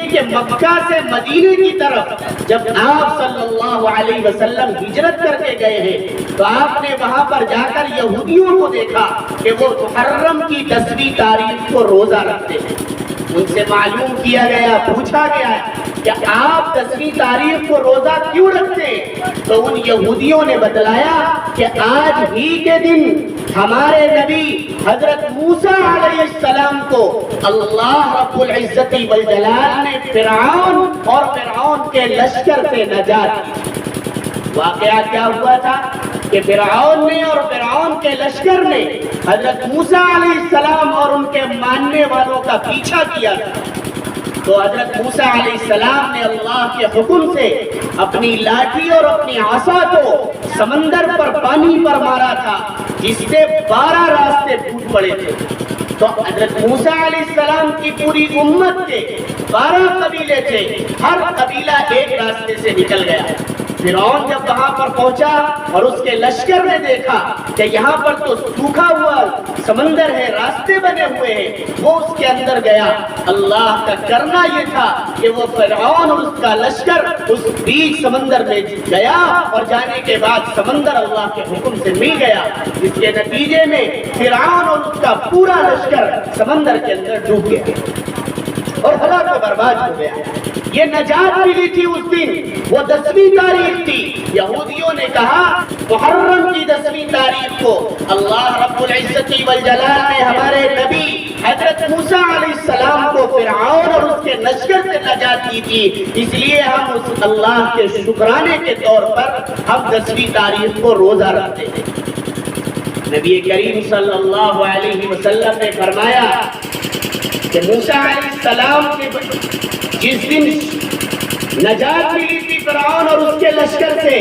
کہ مکہ سے مدینے کی طرف جب آپ صلی اللہ علیہ وسلم ہجرت کر کے گئے ہیں تو آپ نے وہاں پر جا کر یہودیوں کو دیکھا کہ وہ محرم کی 10ویں تاریخ کو روزہ رکھتے ہیں۔ ان سے معلوم کیا گیا، پوچھا گیا کہ آپ 10ویں تاریخ کو روزہ کیوں رکھتے ہیں؟ تو ان یہودیوں نے بتلایا کہ آج ہی کے دن ہمارے نبی حضرت موسیٰ علیہ السلام کو اللہ رب العزت والجلال نے فرعون اور فرعون کے لشکر سے نجات دی۔ واقعہ کیا ہوا تھا کہ فرعون نے اور فرعون کے لشکر نے حضرت موسیٰ علیہ السلام اور ان کے ماننے والوں کا پیچھا کیا تھا۔ تو حضرت موسیٰ علیہ السلام نے اللہ کے حکم سے اپنی لاٹھی اور اپنی عصا کو سمندر پر پانی پر مارا تھا، جس سے 12 راستے پھوٹ پڑے تھے۔ تو حضرت موسیٰ علیہ السلام کی پوری امت کے 12 قبیلے تھے، ہر قبیلہ ایک راستے سے نکل گیا۔ فرعون جب وہاں پر پہنچا اور اس کے لشکر نے دیکھا کہ یہاں پر تو سوکھا ہوا سمندر ہے، راستے بنے ہوئے ہیں، وہ اس کے اندر گیا۔ اللہ کا کرنا یہ تھا کہ وہ فرعون اور اس کا لشکر اس بیچ سمندر میں گیا اور جانے کے بعد سمندر اللہ کے حکم سے مل گیا، جس کے نتیجے میں فرعون اور اس کا پورا لشکر سمندر کے اندر ڈوب گیا اور ہلاک و برباد ہو گیا۔ یہ نجات ملی تھی اس دن، وہ 10ویں تاریخ تھی۔ یہودیوں نے کہا محرم کی 10ویں تاریخ کو اللہ رب العزت والجلال نے ہمارے نبی حضرت موسیٰ علیہ السلام کو فرعون اور اس کے لشکر سے نجات دی تھی، اس لیے ہم اس اللہ کے شکرانے کے طور پر ہم 10ویں تاریخ کو روزہ رکھتے ہیں۔ نبی کریم صلی اللہ علیہ وسلم نے فرمایا کہ موسیٰ علیہ السلام کے جس دن نجات ملی تھی فرعون اور اس کے لشکر سے،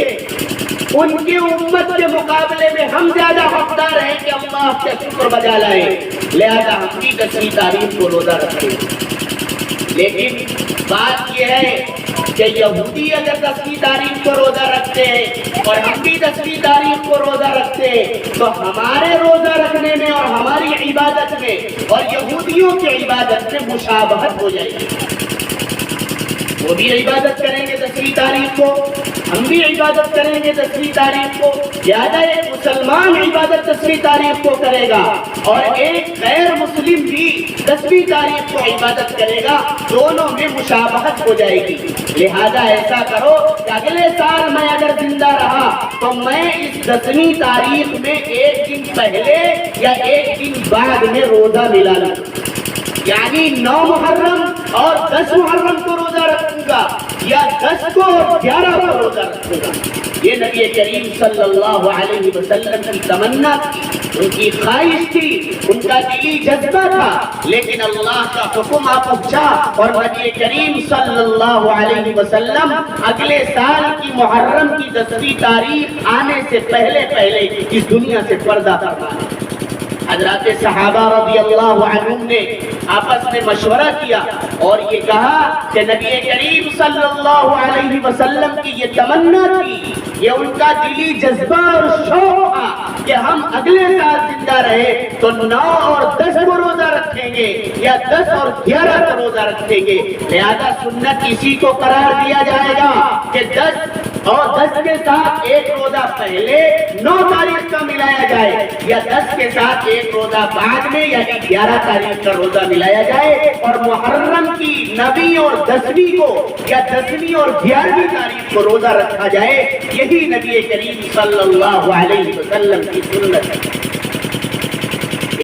ان کی امت کے مقابلے میں ہم زیادہ حقدار ہیں کہ اللہ کا شکر بجا لائیں، لہذا ہم بھی 10ویں تاریخ کو روزہ رکھتے ہیں۔ لیکن بات یہ ہے کہ یہودی اگر 10ویں تاریخ کو روزہ رکھتے ہیں اور ہم بھی 10ویں تاریخ کو روزہ رکھتے ہیں تو ہمارے روزہ رکھنے میں اور ہماری عبادت میں اور یہودیوں کی عبادت میں مشابہت ہو جائے گی۔ وہ بھی عبادت کریں گے 10ویں تاریخ کو، ہم بھی عبادت کریں گے 10ویں تاریخ کو، لہٰذا ایک مسلمان عبادت 10ویں تاریخ کو کرے گا اور ایک غیر مسلم بھی 10ویں تاریخ کو عبادت کرے گا، دونوں میں مشابہت ہو جائے گی۔ لہذا ایسا کرو کہ اگلے سال میں اگر زندہ رہا تو میں اس 10ویں تاریخ میں ایک دن پہلے یا ایک دن بعد میں روزہ ملا لوں، یعنی 9 محرم اور 10 محرم کو روزہ رکھوں گا یا 10 کو اور 11 کو روزہ رکھوں گا۔ یہ نبی کریم صلی اللہ علیہ وسلم کی تمنا تھی، ان کی خواہش تھی، ان کا دلی جذبہ تھا، لیکن اللہ کا حکم آ پہنچا اور نبی کریم صلی اللہ علیہ وسلم اگلے سال کی محرم کی 10ویں تاریخ آنے سے پہلے اس دنیا سے پردہ فرما گئے۔ حضرات صحابہ رضی اللہ عنہم نے آپس میں مشورہ کیا اور یہ کہا کہ نبی کریم صلی اللہ علیہ وسلم کی یہ تمنا تھی، یہ ان کا دلی جذبہ اور شوق تھا کہ ہم اگلے سال زندہ رہے تو 9 اور 10 کو روزہ رکھیں گے یا 10 اور 11 کو روزہ رکھیں گے۔ لہذا سنت اسی کو قرار دیا جائے گا کہ 10 اور 10 کے ساتھ ایک روزہ پہلے 9 تاریخ کا ملایا جائے یا 10 کے ساتھ ایک روزہ بعد میں یعنی 11 تاریخ کا روزہ ملایا جائے اور محرم کی 9ویں اور 10ویں کو یا 10ویں اور 11ویں تاریخ کو روزہ رکھا جائے۔ یہی نبی کریم صلی اللہ علیہ وسلم کی سنت ہے۔